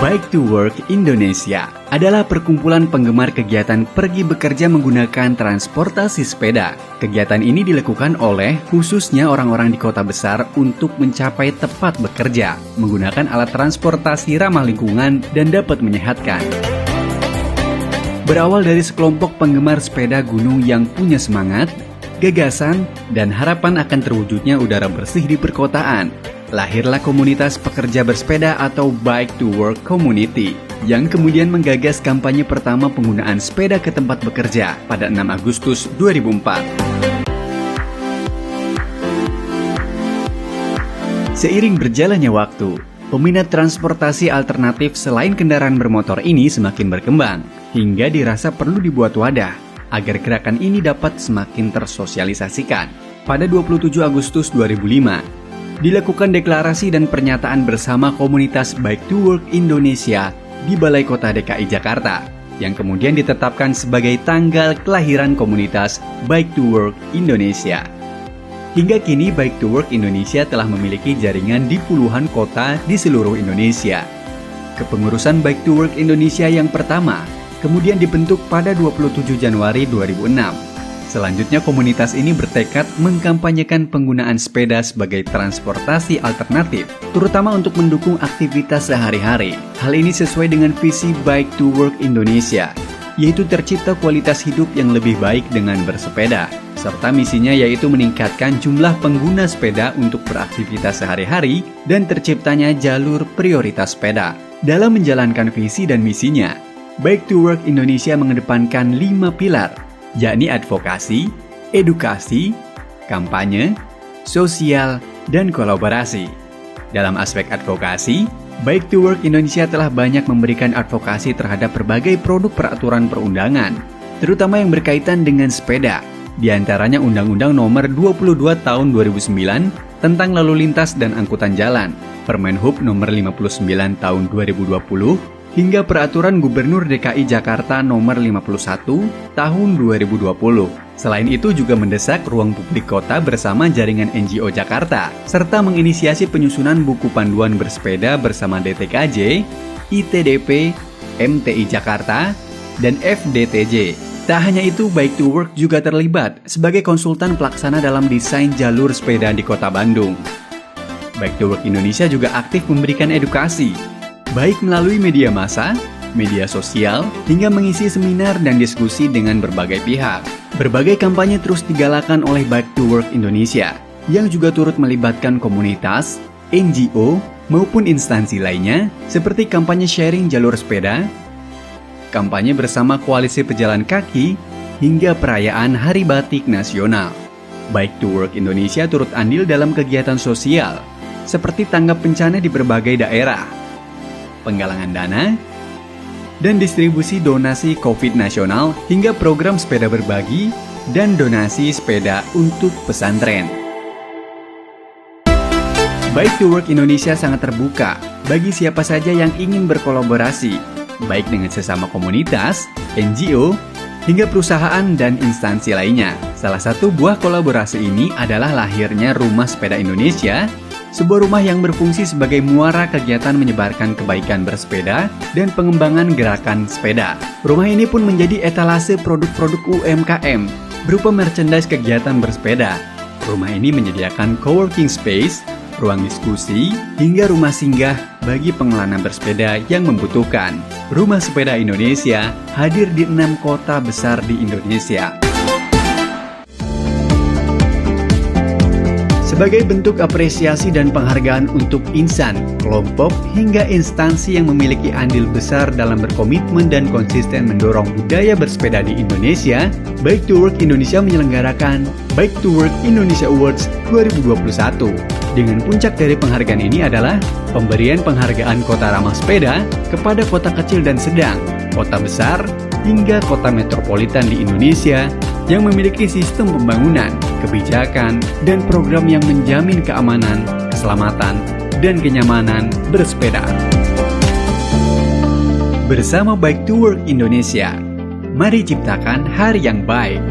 Bike to Work Indonesia adalah perkumpulan penggemar kegiatan pergi bekerja menggunakan transportasi sepeda. Kegiatan ini dilakukan oleh khususnya orang-orang di kota besar untuk mencapai tepat bekerja, menggunakan alat transportasi ramah lingkungan dan dapat menyehatkan. Berawal dari sekelompok penggemar sepeda gunung yang punya semangat, gagasan, dan harapan akan terwujudnya udara bersih di perkotaan, lahirlah komunitas pekerja bersepeda atau Bike to Work Community yang kemudian menggagas kampanye pertama penggunaan sepeda ke tempat bekerja pada 6 Agustus 2004. Seiring berjalannya waktu, peminat transportasi alternatif selain kendaraan bermotor ini semakin berkembang, hingga dirasa perlu dibuat wadah agar gerakan ini dapat semakin tersosialisasikan. Pada 27 Agustus 2005, dilakukan deklarasi dan pernyataan bersama komunitas Bike to Work Indonesia di Balai Kota DKI Jakarta, yang kemudian ditetapkan sebagai tanggal kelahiran komunitas Bike to Work Indonesia. Hingga kini Bike to Work Indonesia telah memiliki jaringan di puluhan kota di seluruh Indonesia. Kepengurusan Bike to Work Indonesia yang pertama kemudian dibentuk pada 27 Januari 2006. Selanjutnya komunitas ini bertekad mengkampanyekan penggunaan sepeda sebagai transportasi alternatif, terutama untuk mendukung aktivitas sehari-hari. Hal ini sesuai dengan visi Bike to Work Indonesia, yaitu tercipta kualitas hidup yang lebih baik dengan bersepeda, serta misinya yaitu meningkatkan jumlah pengguna sepeda untuk beraktivitas sehari-hari dan terciptanya jalur prioritas sepeda. Dalam menjalankan visi dan misinya, Bike to Work Indonesia mengedepankan 5 pilar, yakni advokasi, edukasi, kampanye, sosial, dan kolaborasi. Dalam aspek advokasi, Bike to Work Indonesia telah banyak memberikan advokasi terhadap berbagai produk peraturan perundangan, terutama yang berkaitan dengan sepeda, di antaranya Undang-Undang Nomor 22 Tahun 2009 tentang Lalu Lintas dan Angkutan Jalan, Permenhub Nomor 59 Tahun 2020, hingga Peraturan Gubernur DKI Jakarta Nomor 51 Tahun 2020. Selain itu juga mendesak ruang publik kota bersama jaringan NGO Jakarta, serta menginisiasi penyusunan buku panduan bersepeda bersama DTKJ, ITDP, MTI Jakarta, dan FDTJ. Tak hanya itu, Bike to Work juga terlibat sebagai konsultan pelaksana dalam desain jalur sepeda di Kota Bandung. Bike to Work Indonesia juga aktif memberikan edukasi, baik melalui media massa, media sosial, hingga mengisi seminar dan diskusi dengan berbagai pihak. Berbagai kampanye terus digalakan oleh Bike to Work Indonesia, yang juga turut melibatkan komunitas, NGO, maupun instansi lainnya, seperti kampanye sharing jalur sepeda, kampanye bersama Koalisi Pejalan Kaki, hingga perayaan Hari Batik Nasional. Bike to Work Indonesia turut andil dalam kegiatan sosial, seperti tanggap bencana di berbagai daerah, penggalangan dana, dan distribusi donasi COVID nasional hingga program sepeda berbagi dan donasi sepeda untuk pesantren. Bike to Work Indonesia sangat terbuka bagi siapa saja yang ingin berkolaborasi, baik dengan sesama komunitas, NGO, hingga perusahaan dan instansi lainnya. Salah satu buah kolaborasi ini adalah lahirnya Rumah Sepeda Indonesia, sebuah rumah yang berfungsi sebagai muara kegiatan menyebarkan kebaikan bersepeda dan pengembangan gerakan sepeda. Rumah ini pun menjadi etalase produk-produk UMKM berupa merchandise kegiatan bersepeda. Rumah ini menyediakan coworking space, ruang diskusi, hingga rumah singgah bagi pengelana bersepeda yang membutuhkan. Rumah Sepeda Indonesia hadir di 6 kota besar di Indonesia. Sebagai bentuk apresiasi dan penghargaan untuk insan, kelompok, hingga instansi yang memiliki andil besar dalam berkomitmen dan konsisten mendorong budaya bersepeda di Indonesia, Bike to Work Indonesia menyelenggarakan Bike to Work Indonesia Awards 2021. Dengan puncak dari penghargaan ini adalah pemberian penghargaan kota ramah sepeda kepada kota kecil dan sedang, kota besar, hingga kota metropolitan di Indonesia yang memiliki sistem pembangunan, kebijakan, dan program yang menjamin keamanan, keselamatan, dan kenyamanan bersepeda. Bersama Bike to Work Indonesia, mari ciptakan hari yang baik.